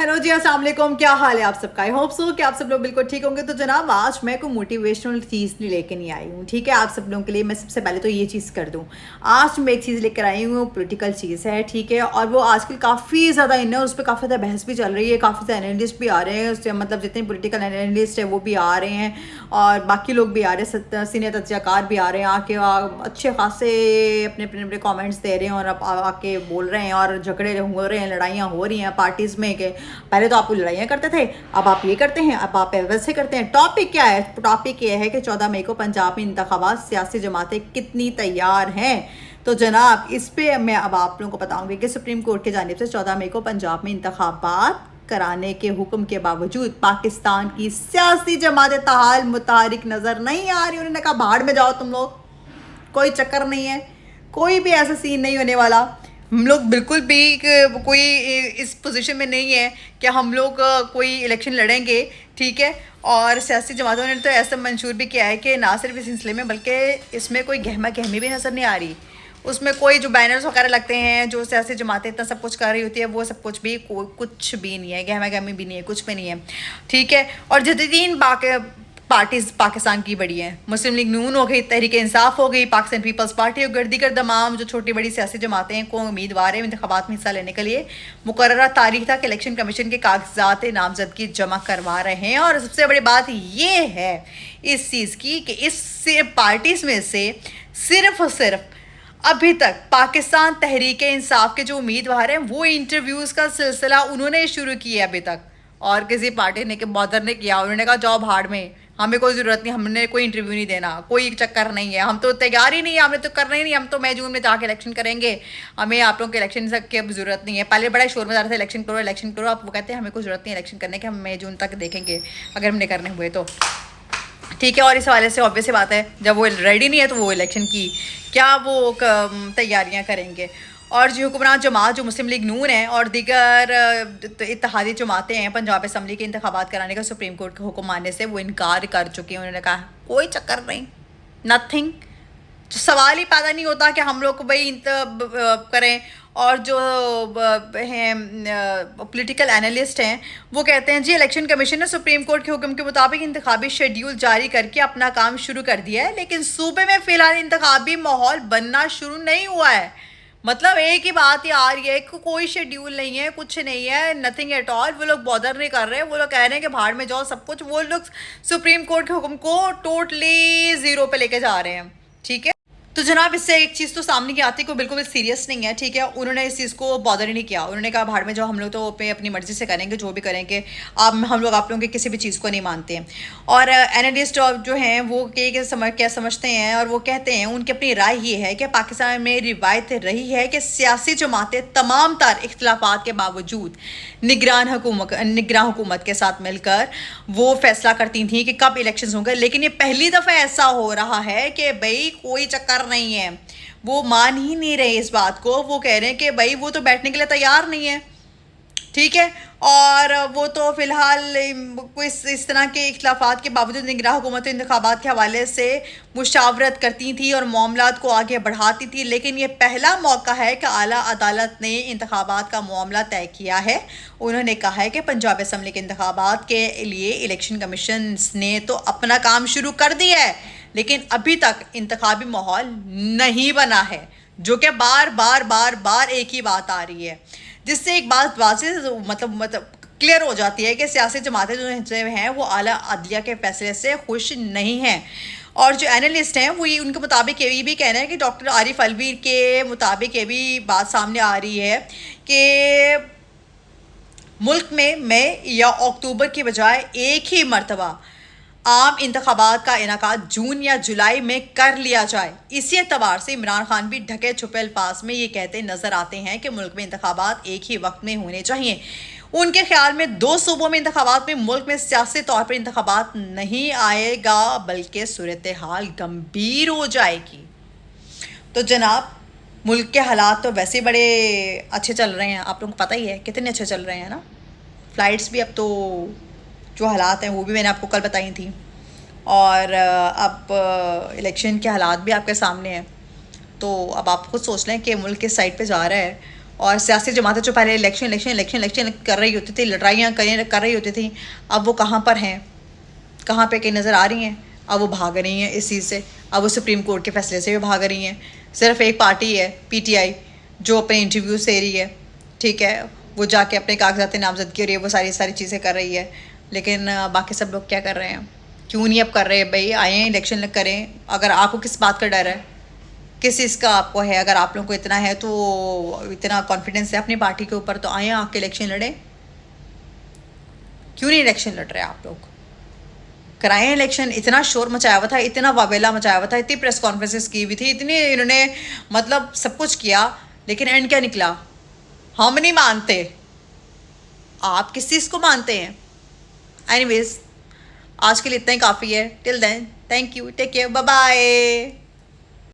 Hello जी, अस्सलाम वालेकुम। क्या हाल है आप सबका? आई होप सो कि आप सब लोग बिल्कुल ठीक होंगे। तो जनाब, आज मैं कोई मोटिवेशनल चीज़ नहीं लेके नहीं आई हूँ, ठीक है। आप सब लोगों के लिए मैं सबसे पहले तो ये चीज़ कर दूँ, आज मैं एक चीज़ लेकर आई हूँ, पॉलिटिकल चीज़ है, ठीक है। और वो आजकल काफ़ी ज़्यादा इन है, उस पर काफ़ी ज़्यादा बहस भी चल रही है, काफ़ी ज़्यादा एनालिस्ट भी आ रहे हैं उससे, मतलब जितने पॉलिटिकल एनालिस्ट है वो भी आ रहे हैं और बाकी लोग भी आ रहे हैं, सीनियर तज्ज़ियाकार भी आ रहे हैं, आके अच्छे खासे अपने अपने अपने कॉमेंट्स दे रहे हैं और अब आके बोल रहे हैं और झगड़े हो रहे हैं, लड़ाइयाँ हो रही हैं पार्टीज़ में के पहले तो आप लड़ाइयाँ करते थे, अब आप ये करते हैं, अब आप वैसे करते हैं। टॉपिक क्या है? टॉपिक ये है कि 14 मई को पंजाब में इंतखाबात, सियासी जमातें कितनी तैयार हैं। तो जनाब, इस पे मैं अब आप लोगों को बताऊंगी कि सुप्रीम कोर्ट की जानिब से 14 मई को पंजाब में इंतखाबात कराने के हुक्म के बावजूद पाकिस्तान की सियासी जमातें ताहाल मुतारिक नजर नहीं आ रही। उन्होंने कहा भाड़ में जाओ तुम लोग, कोई चक्कर नहीं है, कोई भी ऐसा सीन नहीं होने वाला। हम लोग बिल्कुल भी कोई इस पोजीशन में नहीं है कि हम लोग कोई इलेक्शन लड़ेंगे, ठीक है। और सियासी जमातों ने तो ऐसा मंशूर भी किया है कि ना सिर्फ इस सिलसिले में बल्कि इसमें कोई गहमा गहमी भी नज़र नहीं आ रही। उसमें कोई जो बैनर्स वगैरह लगते हैं, जो सियासी जमातें इतना सब कुछ कर रही होती है, वो सब कुछ भी कुछ भी नहीं है, गहमा गहमी भी नहीं है, कुछ भी नहीं है, ठीक है। और जदीदीन बाकी पार्टीज पाकिस्तान की बड़ी हैं, मुस्लिम लीग नून हो गई, तहरीक इंसाफ हो गई, पाकिस्तान पीपल्स पार्टी और दीगर तमाम जो छोटी बड़ी सियासी जमातें हैं को उम्मीदवार है इंतखाबात में हिस्सा लेने के लिए मुकर्ररा तारीख तक इलेक्शन कमीशन के कागजात नामजदगी जमा करवा रहे हैं। और सबसे बड़ी बात ये है इस चीज़ की कि इस पार्टीज में से सिर्फ और सिर्फ अभी तक पाकिस्तान तहरीक इंसाफ के जो उम्मीदवार हैं वो इंटरव्यूज़ का सिलसिला उन्होंने शुरू किया अभी तक, और किसी पार्टी ने बॉदर ने किया। उन्होंने कहा जाओ भाड़ में, हमें कोई ज़रूरत नहीं, हमने कोई इंटरव्यू नहीं देना, कोई चक्कर नहीं है, हम तो तैयार ही नहीं है, हमने तो करना ही नहीं, हम तो मई जून में जाके इलेक्शन करेंगे, हमें आप लोगों के इलेक्शन की अब ज़रूरत नहीं है। पहले बड़ा शोर मचा रहा था इलेक्शन करो इलेक्शन करो, अब वो कहते हैं हमें कोई ज़रूरत नहीं है इलेक्शन करने की, हम मई जून तक देखेंगे अगर हमने करने हुए तो, ठीक है। और इस हवाले से ऑब्वियस बात है, जब वो रेडी नहीं है तो वो इलेक्शन की क्या वो तैयारियां करेंगे। और जो हुक्मरान जमात जो मुस्लिम लीग नून है और दीगर इत्तेहादी जमातें हैं, पंजाब असम्बली के इंतखाबात कराने का सुप्रीम कोर्ट के हुक्म मानने से वो इनकार कर चुकी हैं। उन्होंने कहा कोई चक्कर नहीं, नथिंग, सवाल ही पैदा नहीं होता कि हम लोग को भाई करें। और जो हैं पॉलिटिकल एनालिस्ट हैं वो कहते हैं जी इलेक्शन कमीशन ने सुप्रीम कोर्ट के हुक्म के मुताबिक इंतखाबी शेड्यूल जारी करके अपना काम शुरू कर दिया है, लेकिन सूबे में फिलहाल इंतखाबी माहौल बनना शुरू नहीं हुआ है। मतलब एक ही बात ही आ रही है कि कोई शेड्यूल नहीं है, कुछ नहीं है, नथिंग एट ऑल। वो लोग बॉदर नहीं कर रहे, वो लोग कह रहे हैं कि भाड़ में जाओ सब कुछ। वो लोग सुप्रीम कोर्ट के हुक्म को टोटली ज़ीरो पे लेके जा रहे हैं, ठीक है। तो जनाब, इससे एक चीज़ तो सामने की आती है, कोई बिल्कुल भी सीरियस नहीं है, ठीक है। उन्होंने इस चीज़ को बॉदर ही नहीं किया। उन्होंने कहा भाड़ में जाओ, हम लोग तो अपनी मर्ज़ी से करेंगे जो भी करेंगे, हम लोग आप लोगों की किसी भी चीज़ को नहीं मानते हैं। और एनालिस्ट जो हैं वो क्या समझते हैं, और वो कहते हैं उनकी अपनी राय ये है कि पाकिस्तान में रिवायत रही है कि सियासी जमातें तमाम तार इख्तलाफात के बावजूद निगरान हुकूमत के साथ मिलकर वो फैसला करती थी कि कब इलेक्शन होंगे। लेकिन ये पहली दफ़ा ऐसा हो रहा है कि भाई कोई चक्कर नहीं है, वो मान ही नहीं रहे इस बात को। वो कह रहे हैं कि भाई वो तो बैठने के लिए तैयार नहीं है, ठीक है। और वो तो फिलहाल कोई इस तरह के इख्तलाफात के बावजूद निगरान हुकूमत इंतखाबात के हवाले से मुशावरत करती थी और मामलात को आगे बढ़ाती थी। लेकिन ये पहला मौका है कि आला अदालत ने इंतखाबात का मामला तय किया है। उन्होंने कहा है कि पंजाब असम्बली के इंतखाबात के लिए इलेक्शन कमीशन ने तो अपना काम शुरू कर दिया है, लेकिन अभी तक इंतखाबी माहौल नहीं बना है, जो कि बार बार बार बार एक ही बात आ रही है, जिससे एक बात मतलब क्लियर हो जाती है कि सियासी जमातें जो हैं वो आला अदलिया के फैसले से खुश नहीं हैं। और जो एनालिस्ट हैं वो उनके मुताबिक ये भी कहना है कि डॉक्टर आरिफ अलवी के मुताबिक ये भी बात सामने आ रही है कि मुल्क में मई या अक्टूबर के बजाय एक ही मरतबा आम इंतखाबात का इनेकाद जून या जुलाई में कर लिया जाए। इसी एतबार से इमरान खान भी ढके छुपे अल्फाज में ये कहते नजर आते हैं कि मुल्क में इंतखाबात एक ही वक्त में होने चाहिए। उनके ख्याल में दो सूबों में इंतखाबात में मुल्क में सियासी तौर पर इंतखाबात नहीं आएगा, बल्कि सूरत हाल गंभीर हो जाएगी। तो जनाब, मुल्क के हालात तो वैसे बड़े अच्छे चल रहे हैं, आप लोगों को पता ही है कितने अच्छे चल रहे हैं ना। फ़्लाइट्स भी अब तो जो हालात हैं वो भी मैंने आपको कल बताई थी, और अब इलेक्शन के हालात भी आपके सामने हैं। तो अब आप खुद सोच लें कि मुल्क किस साइड पे जा रहा है। और सियासी जमातें जो पहले इलेक्शन कर रही होती थी, लड़ाइयाँ कर रही होती थी, अब वो कहाँ पर हैं, कहाँ पे कहीं नज़र आ रही हैं? अब वो भाग रही हैं इस चीज़ से, अब वो सुप्रीम कोर्ट के फैसले से भी भाग रही हैं। सिर्फ एक पार्टी है PTI जो अपने इंटरव्यूज़ दे रही है, ठीक है, वो जाके अपने कागजात नामजदगी और ये वो सारी चीज़ें कर रही है, लेकिन बाकी सब लोग क्या कर रहे हैं? क्यों नहीं अब कर रहे भाई? आए इलेक्शन करें। अगर आपको किस बात का डर है, किस चीज़ का आपको है? अगर आप लोगों को इतना है, तो इतना कॉन्फिडेंस है अपनी पार्टी के ऊपर, तो आए आके इलेक्शन लड़ें। क्यों नहीं इलेक्शन लड़ रहे आप लोग? कराएं इलेक्शन। इतना शोर मचाया हुआ था, इतना वावेला मचाया हुआ था, इतनी प्रेस कॉन्फ्रेंसेस की हुई थी, इतनी इन्होंने मतलब सब कुछ किया, लेकिन एंड क्या निकला? हम नहीं मानते। आप किस चीज़ को मानते हैं? एनीवेज, आज के लिए इतना ही काफ़ी है। Till then, thank you, take care, bye bye.